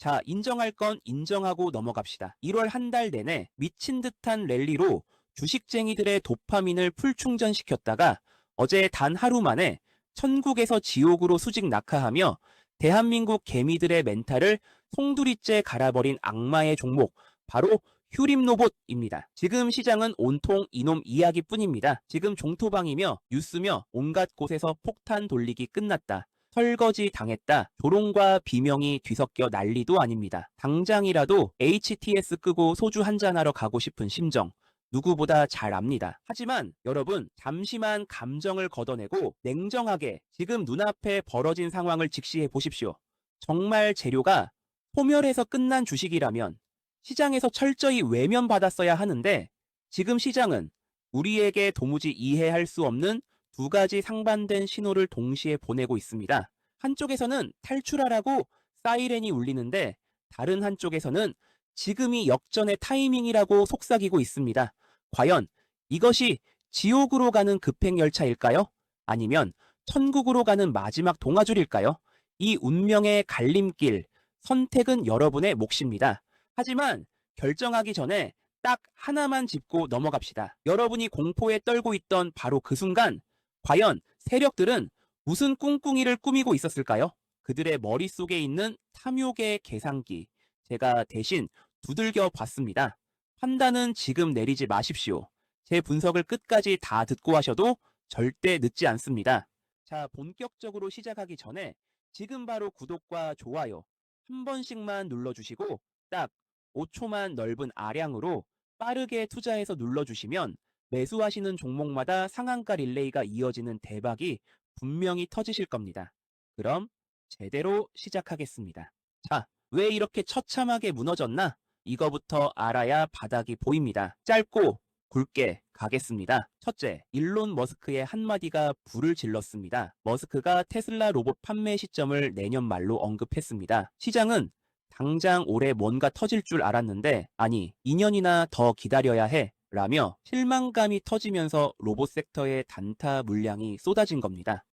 자, 인정할 건 인정하고 넘어갑시다. 1월 한 달 내내 미친 듯한 랠리로 주식쟁이들의 도파민을 풀충전시켰다가 어제 단 하루 만에 천국에서 지옥으로 수직 낙하하며 대한민국 개미들의 멘탈을 송두리째 갈아버린 악마의 종목, 바로 휴림로봇입니다. 지금 시장은 온통 이놈 이야기뿐입니다. 지금 종토방이며 뉴스며 온갖 곳에서 폭탄 돌리기 끝났다, 설거지 당했다, 조롱과 비명이 뒤섞여 난리도 아닙니다. 당장이라도 HTS 끄고 소주 한잔하러 가고 싶은 심정 누구보다 잘 압니다. 하지만 여러분, 잠시만 감정을 걷어내고 냉정하게 지금 눈앞에 벌어진 상황을 직시해 보십시오. 정말 재료가 소멸해서 끝난 주식이라면 시장에서 철저히 외면받았어야 하는데, 지금 시장은 우리에게 도무지 이해할 수 없는 두 가지 상반된 신호를 동시에 보내고 있습니다. 한쪽에서는 탈출하라고 사이렌이 울리는데, 다른 한쪽에서는 지금이 역전의 타이밍이라고 속삭이고 있습니다. 과연 이것이 지옥으로 가는 급행열차일까요? 아니면 천국으로 가는 마지막 동아줄일까요? 이 운명의 갈림길, 선택은 여러분의 몫입니다. 하지만 결정하기 전에 딱 하나만 짚고 넘어갑시다. 여러분이 공포에 떨고 있던 바로 그 순간, 과연 세력들은 무슨 꿍꿍이를 꾸미고 있었을까요? 그들의 머릿속에 있는 탐욕의 계산기, 제가 대신 두들겨 봤습니다. 판단은 지금 내리지 마십시오. 제 분석을 끝까지 다 듣고 하셔도 절대 늦지 않습니다. 자, 본격적으로 시작하기 전에 지금 바로 구독과 좋아요 한 번씩만 눌러주시고 딱 5초만 넓은 아량으로 빠르게 투자해서 눌러주시면 매수하시는 종목마다 상한가 릴레이가 이어지는 대박이 분명히 터지실 겁니다. 그럼 제대로 시작하겠습니다. 자, 왜 이렇게 처참하게 무너졌나? 이거부터 알아야 바닥이 보입니다. 짧고 굵게 가겠습니다. 첫째, 일론 머스크의 한마디가 불을 질렀습니다. 머스크가 테슬라 로봇 판매 시점을 내년 말로 언급했습니다. 시장은 당장 올해 뭔가 터질 줄 알았는데, 아니 2년이나 더 기다려야 해 라며 실망감이 터지면서 로봇 섹터의 단타 물량이 쏟아진 겁니다.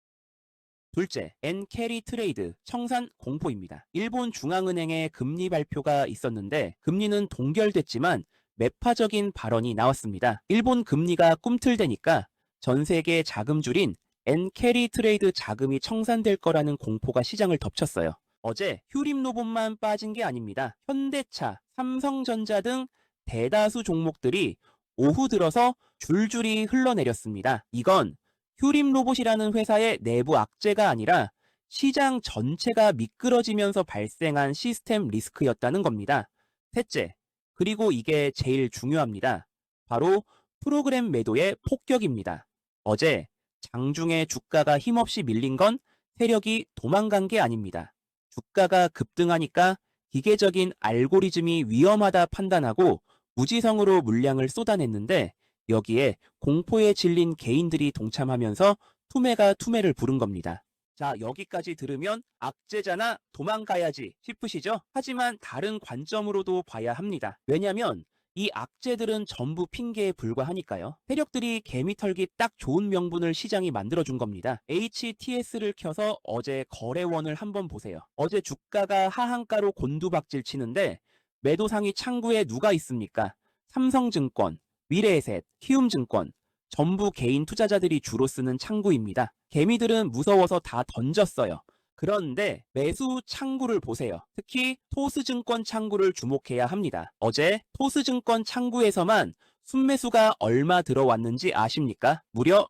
둘째, 엔캐리 트레이드 청산 공포입니다. 일본 중앙은행의 금리 발표가 있었는데 금리는 동결됐지만 매파적인 발언이 나왔습니다. 일본 금리가 꿈틀대니까 전 세계 자금줄인 엔캐리 트레이드 자금이 청산될 거라는 공포가 시장을 덮쳤어요. 어제 휴림 로봇만 빠진 게 아닙니다. 현대차, 삼성전자 등 대다수 종목들이 오후 들어서 줄줄이 흘러내렸습니다. 이건 휴림 로봇이라는 회사의 내부 악재가 아니라 시장 전체가 미끄러지면서 발생한 시스템 리스크였다는 겁니다. 셋째, 그리고 이게 제일 중요합니다. 바로 프로그램 매도의 폭격입니다. 어제 장중에 주가가 힘없이 밀린 건 세력이 도망간 게 아닙니다. 주가가 급등하니까 기계적인 알고리즘이 위험하다 판단하고 무지성으로 물량을 쏟아냈는데, 여기에 공포에 질린 개인들이 동참하면서 투매가 투매를 부른 겁니다. 자, 여기까지 들으면 악재잖아, 도망가야지 싶으시죠? 하지만 다른 관점으로도 봐야 합니다. 왜냐면 이 악재들은 전부 핑계에 불과하니까요. 세력들이 개미 털기 딱 좋은 명분을 시장이 만들어준 겁니다. HTS를 켜서 어제 거래원을 한번 보세요. 어제 주가가 하한가로 곤두박질 치는데 매도상위 창구에 누가 있습니까? 삼성증권, 미래에셋, 키움증권, 전부 개인 투자자들이 주로 쓰는 창구입니다. 개미들은 무서워서 다 던졌어요. 그런데 매수 창구를 보세요. 특히 토스증권 창구를 주목해야 합니다. 어제 토스증권 창구에서만 순매수가 얼마 들어왔는지 아십니까? 무려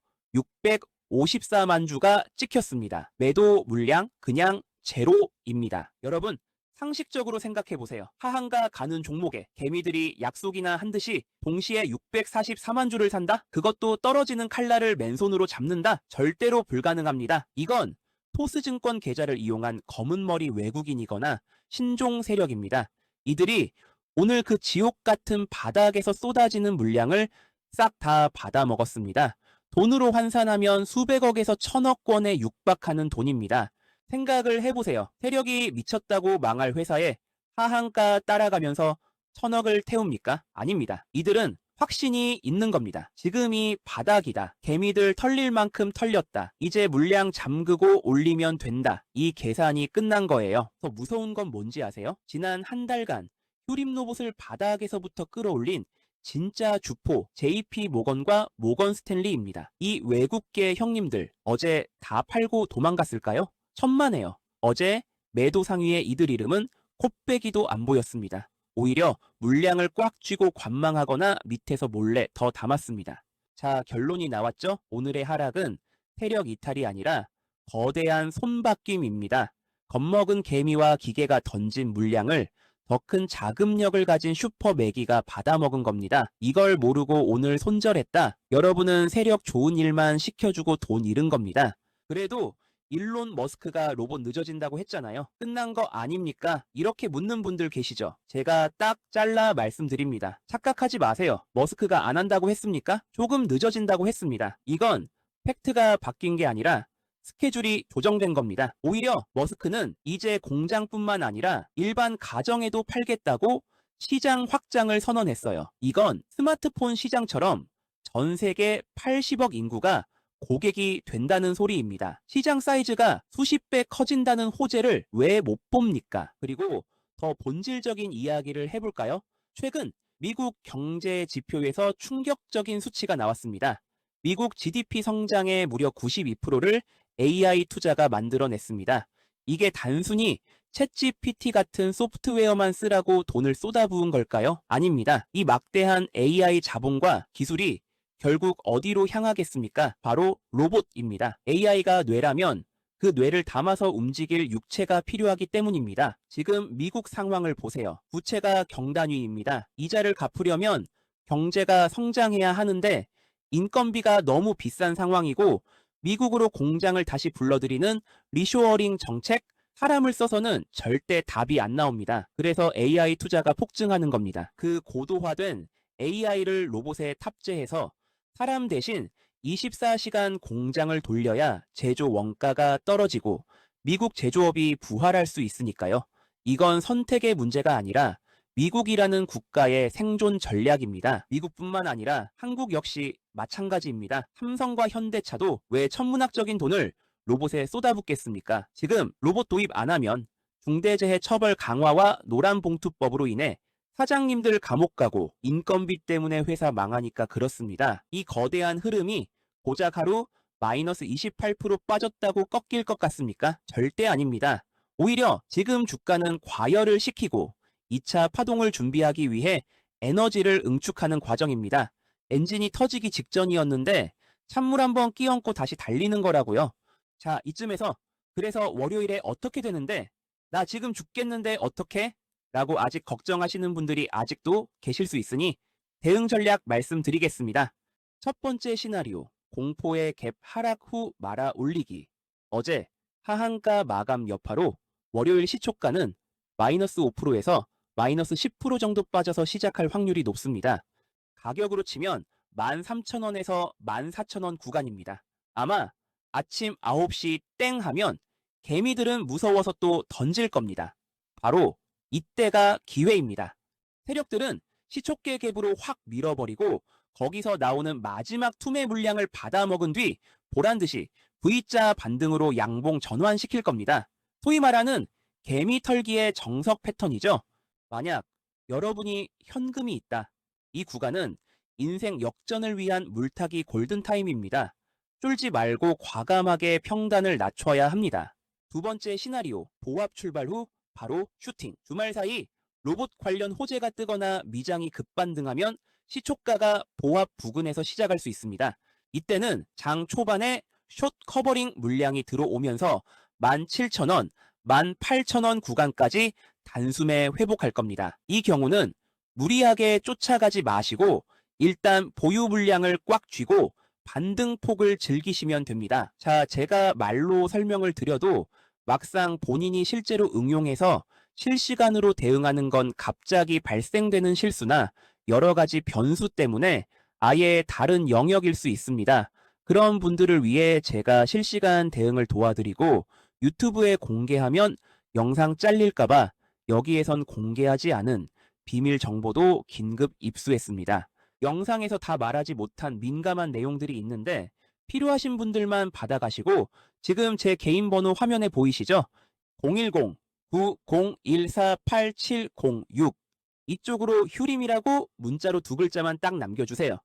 654만 주가 찍혔습니다. 매도 물량 그냥 제로입니다. 여러분, 상식적으로 생각해보세요. 하한가 가는 종목에 개미들이 약속이나 한 듯이 동시에 644만 주를 산다? 그것도 떨어지는 칼날을 맨손으로 잡는다? 절대로 불가능합니다. 이건 토스증권 계좌를 이용한 검은머리 외국인이거나 신종 세력입니다. 이들이 오늘 그 지옥 같은 바닥에서 쏟아지는 물량을 싹 다 받아먹었습니다. 돈으로 환산하면 수백억에서 천억 원에 육박하는 돈입니다. 생각을 해보세요. 세력이 미쳤다고 망할 회사에 하한가 따라가면서 천억을 태웁니까? 아닙니다. 이들은 확신이 있는 겁니다. 지금이 바닥이다. 개미들 털릴 만큼 털렸다. 이제 물량 잠그고 올리면 된다. 이 계산이 끝난 거예요. 더 무서운 건 뭔지 아세요? 지난 한 달간 휴림 로봇을 바닥에서부터 끌어올린 진짜 주포 JP 모건과 모건 스탠리입니다. 이 외국계 형님들 어제 다 팔고 도망갔을까요? 천만에요. 어제 매도 상위의 이들 이름은 코빼기도 안 보였습니다. 오히려 물량을 꽉 쥐고 관망하거나 밑에서 몰래 더 담았습니다. 자, 결론이 나왔죠? 오늘의 하락은 세력 이탈이 아니라 거대한 손바뀜입니다. 겁먹은 개미와 기계가 던진 물량을 더 큰 자금력을 가진 슈퍼 매기가 받아먹은 겁니다. 이걸 모르고 오늘 손절했다. 여러분은 세력 좋은 일만 시켜주고 돈 잃은 겁니다. 그래도 일론 머스크가 로봇 늦어진다고 했잖아요. 끝난 거 아닙니까? 이렇게 묻는 분들 계시죠? 제가 딱 잘라 말씀드립니다. 착각하지 마세요. 머스크가 안 한다고 했습니까? 조금 늦어진다고 했습니다. 이건 팩트가 바뀐 게 아니라 스케줄이 조정된 겁니다. 오히려 머스크는 이제 공장뿐만 아니라 일반 가정에도 팔겠다고 시장 확장을 선언했어요. 이건 스마트폰 시장처럼 전 세계 80억 인구가 고객이 된다는 소리입니다. 시장 사이즈가 수십 배 커진다는 호재를 왜 못 봅니까? 그리고 더 본질적인 이야기를 해볼까요? 최근 미국 경제 지표에서 충격적인 수치가 나왔습니다. 미국 GDP 성장의 무려 92%를 AI 투자가 만들어냈습니다. 이게 단순히 챗GPT 같은 소프트웨어만 쓰라고 돈을 쏟아부은 걸까요? 아닙니다. 이 막대한 AI 자본과 기술이 결국 어디로 향하겠습니까? 바로 로봇입니다. AI가 뇌라면 그 뇌를 담아서 움직일 육체가 필요하기 때문입니다. 지금 미국 상황을 보세요. 부채가 경단 위입니다. 이자를 갚으려면 경제가 성장해야 하는데 인건비가 너무 비싼 상황이고 미국으로 공장을 다시 불러들이는 리쇼어링 정책, 사람을 써서는 절대 답이 안 나옵니다. 그래서 AI 투자가 폭증하는 겁니다. 그 고도화된 AI를 로봇에 탑재해서 사람 대신 24시간 공장을 돌려야 제조 원가가 떨어지고 미국 제조업이 부활할 수 있으니까요. 이건 선택의 문제가 아니라 미국이라는 국가의 생존 전략입니다. 미국뿐만 아니라 한국 역시 마찬가지입니다. 삼성과 현대차도 왜 천문학적인 돈을 로봇에 쏟아붓겠습니까? 지금 로봇 도입 안 하면 중대재해 처벌 강화와 노란봉투법으로 인해 사장님들 감옥 가고 인건비 때문에 회사 망하니까 그렇습니다. 이 거대한 흐름이 고작 하루 마이너스 28% 빠졌다고 꺾일 것 같습니까? 절대 아닙니다. 오히려 지금 주가는 과열을 시키고 2차 파동을 준비하기 위해 에너지를 응축하는 과정입니다. 엔진이 터지기 직전이었는데 찬물 한번 끼얹고 다시 달리는 거라고요. 자, 이쯤에서 그래서 월요일에 어떻게 되는데 나 지금 죽겠는데 어떻게? 라고 아직 걱정하시는 분들이 아직도 계실 수 있으니 대응 전략 말씀드리겠습니다. 첫 번째 시나리오, 공포의 갭 하락 후 말아 올리기. 어제 하한가 마감 여파로 월요일 시초가는 마이너스 5%에서 마이너스 10% 정도 빠져서 시작할 확률이 높습니다. 가격으로 치면 13,000원에서 14,000원 구간입니다. 아마 아침 9시 땡 하면 개미들은 무서워서 또 던질 겁니다. 바로 이때가 기회입니다. 세력들은 시초가 갭으로 확 밀어버리고 거기서 나오는 마지막 투매 물량을 받아먹은 뒤 보란듯이 V자 반등으로 양봉 전환시킬 겁니다. 소위 말하는 개미 털기의 정석 패턴이죠. 만약 여러분이 현금이 있다. 이 구간은 인생 역전을 위한 물타기 골든타임입니다. 쫄지 말고 과감하게 평단을 낮춰야 합니다. 두 번째 시나리오, 보합 출발 후 바로 슈팅. 주말 사이 로봇 관련 호재가 뜨거나 미장이 급반등하면 시초가가 보합 부근에서 시작할 수 있습니다. 이때는 장 초반에 숏 커버링 물량이 들어오면서 17,000원, 18,000원 구간까지 단숨에 회복할 겁니다. 이 경우는 무리하게 쫓아가지 마시고 일단 보유 물량을 꽉 쥐고 반등폭을 즐기시면 됩니다. 자, 제가 말로 설명을 드려도 막상 본인이 실제로 응용해서 실시간으로 대응하는 건 갑자기 발생되는 실수나 여러 가지 변수 때문에 아예 다른 영역일 수 있습니다. 그런 분들을 위해 제가 실시간 대응을 도와드리고 유튜브에 공개하면 영상 잘릴까봐 여기에선 공개하지 않은 비밀 정보도 긴급 입수했습니다. 영상에서 다 말하지 못한 민감한 내용들이 있는데 필요하신 분들만 받아가시고 지금 제 개인 번호 화면에 보이시죠? 010-9014-8706 이쪽으로 휴림이라고 문자로 두 글자만 딱 남겨주세요.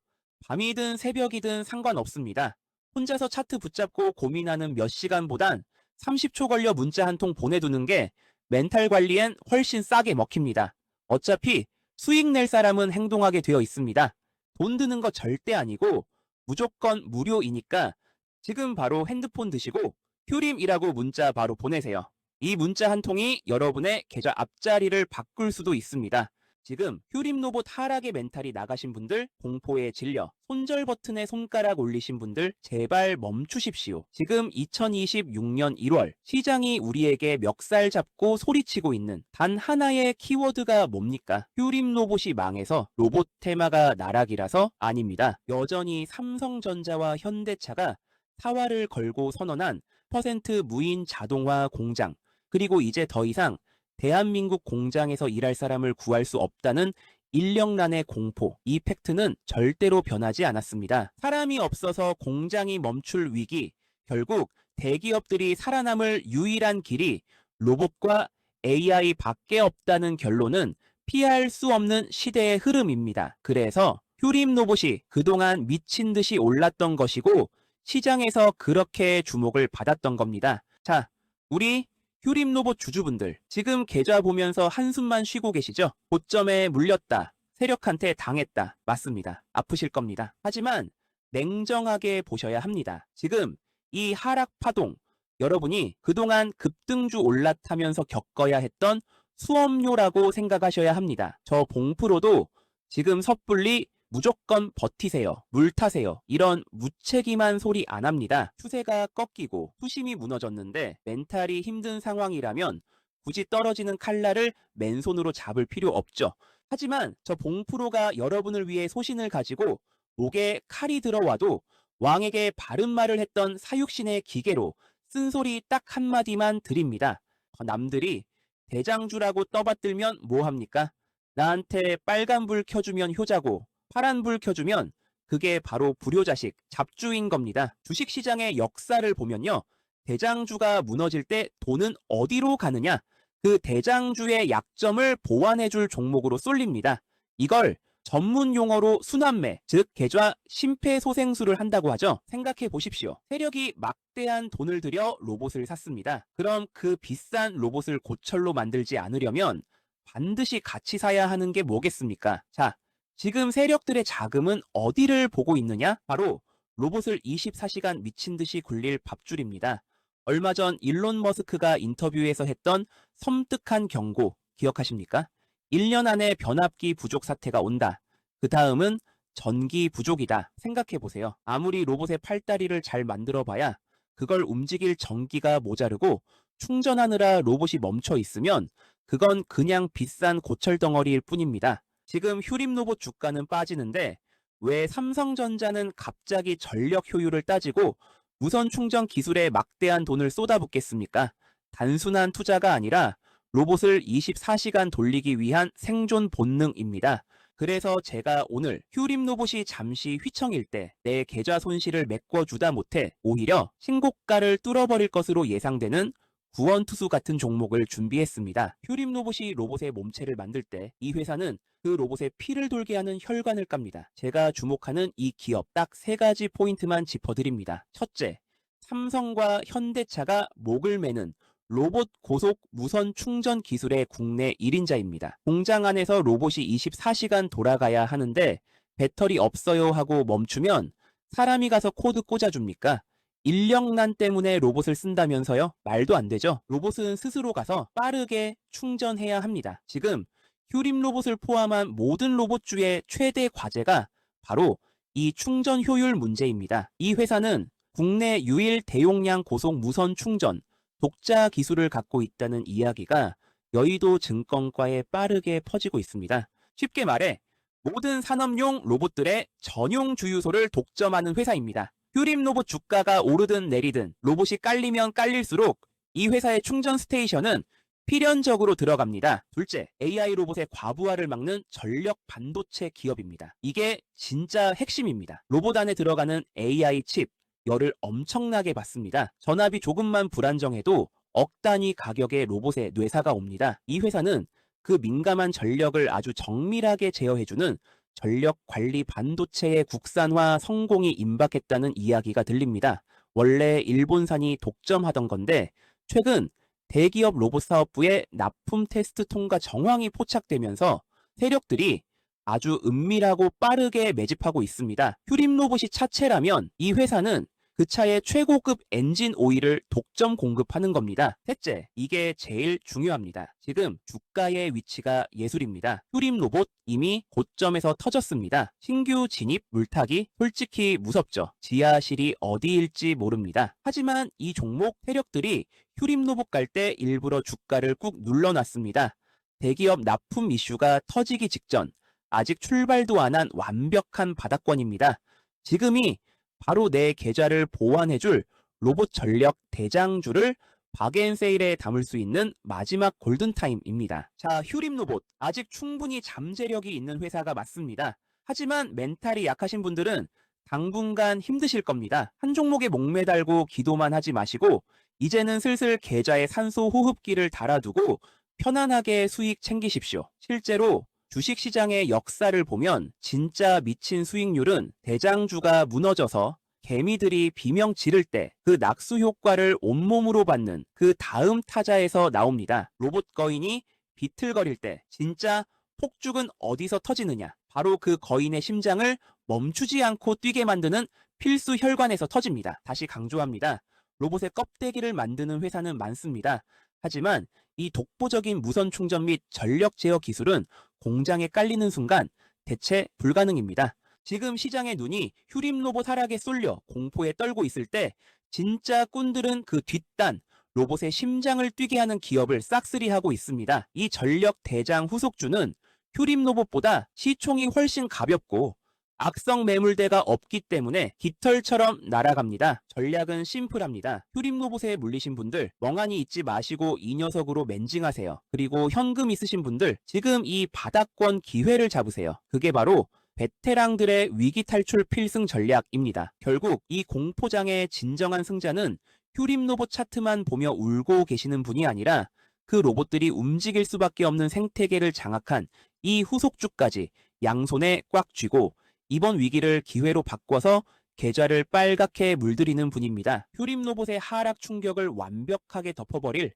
밤이든 새벽이든 상관없습니다. 혼자서 차트 붙잡고 고민하는 몇 시간보단 30초 걸려 문자 한 통 보내두는 게 멘탈 관리엔 훨씬 싸게 먹힙니다. 어차피 수익 낼 사람은 행동하게 되어 있습니다. 돈 드는 거 절대 아니고 무조건 무료이니까 지금 바로 핸드폰 드시고 휴림이라고 문자 바로 보내세요. 이 문자 한 통이 여러분의 계좌 앞자리를 바꿀 수도 있습니다. 지금 휴림 로봇 하락의 멘탈이 나가신 분들, 공포에 질려 손절 버튼에 손가락 올리신 분들 제발 멈추십시오. 지금 2026년 1월 시장이 우리에게 멱살 잡고 소리치고 있는 단 하나의 키워드가 뭡니까? 휴림 로봇이 망해서 로봇 테마가 나락이라서 아닙니다. 여전히 삼성전자와 현대차가 사활을 걸고 선언한 퍼센트 무인 자동화 공장, 그리고 이제 더 이상 대한민국 공장에서 일할 사람을 구할 수 없다는 인력난의 공포, 이 팩트는 절대로 변하지 않았습니다. 사람이 없어서 공장이 멈출 위기, 결국 대기업들이 살아남을 유일한 길이 로봇과 AI밖에 없다는 결론은 피할 수 없는 시대의 흐름입니다. 그래서 휴림 로봇이 그동안 미친 듯이 올랐던 것이고 시장에서 그렇게 주목을 받았던 겁니다. 자, 우리 휴림 로봇 주주분들, 지금 계좌 보면서 한숨만 쉬고 계시죠? 고점에 물렸다, 세력한테 당했다, 맞습니다. 아프실 겁니다. 하지만 냉정하게 보셔야 합니다. 지금 이 하락 파동, 여러분이 그동안 급등주 올라타면서 겪어야 했던 수업료라고 생각하셔야 합니다. 저 봉프로도 지금 섣불리 무조건 버티세요, 물 타세요, 이런 무책임한 소리 안 합니다. 추세가 꺾이고 수심이 무너졌는데 멘탈이 힘든 상황이라면 굳이 떨어지는 칼날을 맨손으로 잡을 필요 없죠. 하지만 저 봉프로가 여러분을 위해 소신을 가지고 목에 칼이 들어와도 왕에게 바른 말을 했던 사육신의 기계로 쓴소리 딱 한마디만 드립니다. 남들이 대장주라고 떠받들면 뭐합니까? 나한테 빨간불 켜주면 효자고 파란불 켜주면 그게 바로 불효자식, 잡주인 겁니다. 주식시장의 역사를 보면요, 대장주가 무너질 때 돈은 어디로 가느냐? 그 대장주의 약점을 보완해줄 종목으로 쏠립니다. 이걸 전문 용어로 순환매, 즉 계좌 심폐소생술을 한다고 하죠. 생각해 보십시오. 세력이 막대한 돈을 들여 로봇을 샀습니다. 그럼 그 비싼 로봇을 고철로 만들지 않으려면 반드시 같이 사야 하는 게 뭐겠습니까? 자, 지금 세력들의 자금은 어디를 보고 있느냐? 바로 로봇을 24시간 미친 듯이 굴릴 밥줄입니다. 얼마 전 일론 머스크가 인터뷰에서 했던 섬뜩한 경고 기억하십니까? 1년 안에 변압기 부족 사태가 온다. 그 다음은 전기 부족이다. 생각해보세요. 아무리 로봇의 팔다리를 잘 만들어봐야 그걸 움직일 전기가 모자르고 충전하느라 로봇이 멈춰 있으면 그건 그냥 비싼 고철 덩어리일 뿐입니다. 지금 휴림 로봇 주가는 빠지는데 왜 삼성전자는 갑자기 전력 효율을 따지고 무선 충전 기술에 막대한 돈을 쏟아붓겠습니까? 단순한 투자가 아니라 로봇을 24시간 돌리기 위한 생존 본능입니다. 그래서 제가 오늘 휴림 로봇이 잠시 휘청일 때 내 계좌 손실을 메꿔주다 못해 오히려 신고가를 뚫어버릴 것으로 예상되는 구원투수 같은 종목을 준비했습니다. 휴림 로봇이 로봇의 몸체를 만들 때 이 회사는 그 로봇에 피를 돌게 하는 혈관을 깝니다. 제가 주목하는 이 기업 딱 3가지 포인트만 짚어드립니다. 첫째, 삼성과 현대차가 목을 매는 로봇 고속 무선 충전 기술의 국내 1인자입니다. 공장 안에서 로봇이 24시간 돌아가야 하는데 배터리 없어요 하고 멈추면 사람이 가서 코드 꽂아줍니까? 인력난 때문에 로봇을 쓴다면서요? 말도 안 되죠. 로봇은 스스로 가서 빠르게 충전해야 합니다. 지금 휴림 로봇을 포함한 모든 로봇주의 최대 과제가 바로 이 충전 효율 문제입니다. 이 회사는 국내 유일 대용량 고속 무선 충전 독자 기술을 갖고 있다는 이야기가 여의도 증권가에 빠르게 퍼지고 있습니다. 쉽게 말해 모든 산업용 로봇들의 전용 주유소를 독점하는 회사입니다. 휴림 로봇 주가가 오르든 내리든 로봇이 깔리면 깔릴수록 이 회사의 충전 스테이션은 필연적으로 들어갑니다. 둘째, AI 로봇의 과부하를 막는 전력 반도체 기업입니다. 이게 진짜 핵심입니다. 로봇 안에 들어가는 AI 칩, 열을 엄청나게 받습니다. 전압이 조금만 불안정해도 억 단위 가격의 로봇에 뇌사가 옵니다. 이 회사는 그 민감한 전력을 아주 정밀하게 제어해주는 전력 관리 반도체의 국산화 성공이 임박했다는 이야기가 들립니다. 원래 일본산이 독점하던 건데 최근 대기업 로봇 사업부의 납품 테스트 통과 정황이 포착되면서 세력들이 아주 은밀하고 빠르게 매집하고 있습니다. 휴림 로봇이 차체라면 이 회사는 그 차의 최고급 엔진 오일을 독점 공급하는 겁니다. 셋째, 이게 제일 중요합니다. 지금 주가의 위치가 예술입니다. 휴림 로봇 이미 고점에서 터졌습니다. 신규 진입 물타기 솔직히 무섭죠. 지하실이 어디일지 모릅니다. 하지만 이 종목 세력들이 휴림 로봇 갈 때 일부러 주가를 꾹 눌러놨습니다. 대기업 납품 이슈가 터지기 직전 아직 출발도 안 한 완벽한 바닥권입니다. 지금이 바로 내 계좌를 보완해줄 로봇 전력 대장주를 바겐세일에 담을 수 있는 마지막 골든타임입니다. 자, 휴림 로봇 아직 충분히 잠재력이 있는 회사가 맞습니다. 하지만 멘탈이 약하신 분들은 당분간 힘드실 겁니다. 한 종목에 목매달고 기도만 하지 마시고 이제는 슬슬 계좌에 산소 호흡기를 달아두고 편안하게 수익 챙기십시오. 실제로 주식시장의 역사를 보면 진짜 미친 수익률은 대장주가 무너져서 개미들이 비명 지를 때 그 낙수 효과를 온몸으로 받는 그 다음 타자에서 나옵니다. 로봇 거인이 비틀거릴 때 진짜 폭죽은 어디서 터지느냐? 바로 그 거인의 심장을 멈추지 않고 뛰게 만드는 필수 혈관에서 터집니다. 다시 강조합니다. 로봇의 껍데기를 만드는 회사는 많습니다. 하지만 이 독보적인 무선 충전 및 전력 제어 기술은 공장에 깔리는 순간 대체 불가능입니다. 지금 시장의 눈이 휴림 로봇 하락에 쏠려 공포에 떨고 있을 때 진짜 꾼들은 그 뒷단 로봇의 심장을 뛰게 하는 기업을 싹쓸이하고 있습니다. 이 전력 대장 후속주는 휴림 로봇보다 시총이 훨씬 가볍고 악성 매물대가 없기 때문에 깃털처럼 날아갑니다. 전략은 심플합니다. 휴림 로봇에 물리신 분들 멍하니 있지 마시고 이 녀석으로 맨징하세요. 그리고 현금 있으신 분들 지금 이 바닥권 기회를 잡으세요. 그게 바로 베테랑들의 위기 탈출 필승 전략입니다. 결국 이 공포장의 진정한 승자는 휴림 로봇 차트만 보며 울고 계시는 분이 아니라 그 로봇들이 움직일 수밖에 없는 생태계를 장악한 이 후속주까지 양손에 꽉 쥐고 이번 위기를 기회로 바꿔서 계좌를 빨갛게 물들이는 분입니다. 휴림 로봇의 하락 충격을 완벽하게 덮어버릴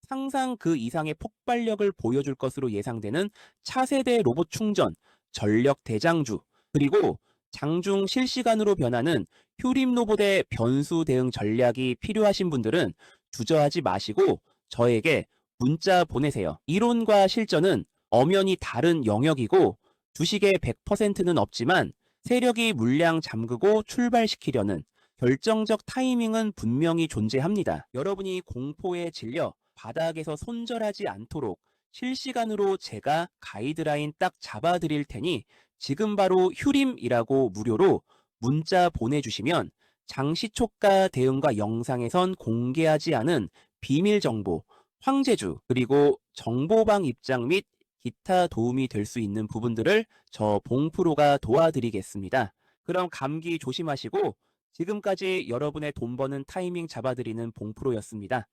상상 그 이상의 폭발력을 보여줄 것으로 예상되는 차세대 로봇 충전, 전력 대장주, 그리고 장중 실시간으로 변하는 휴림 로봇의 변수 대응 전략이 필요하신 분들은 주저하지 마시고 저에게 문자 보내세요. 이론과 실전은 엄연히 다른 영역이고 주식의 100%는 없지만 세력이 물량 잠그고 출발시키려는 결정적 타이밍은 분명히 존재합니다. 여러분이 공포에 질려 바닥에서 손절하지 않도록 실시간으로 제가 가이드라인 딱 잡아드릴 테니 지금 바로 휴림이라고 무료로 문자 보내주시면 장시초가 대응과 영상에선 공개하지 않은 비밀 정보, 황제주, 그리고 정보방 입장 및 기타 도움이 될 수 있는 부분들을 저 봉프로가 도와드리겠습니다. 그럼 감기 조심하시고 지금까지 여러분의 돈 버는 타이밍 잡아드리는 봉프로였습니다.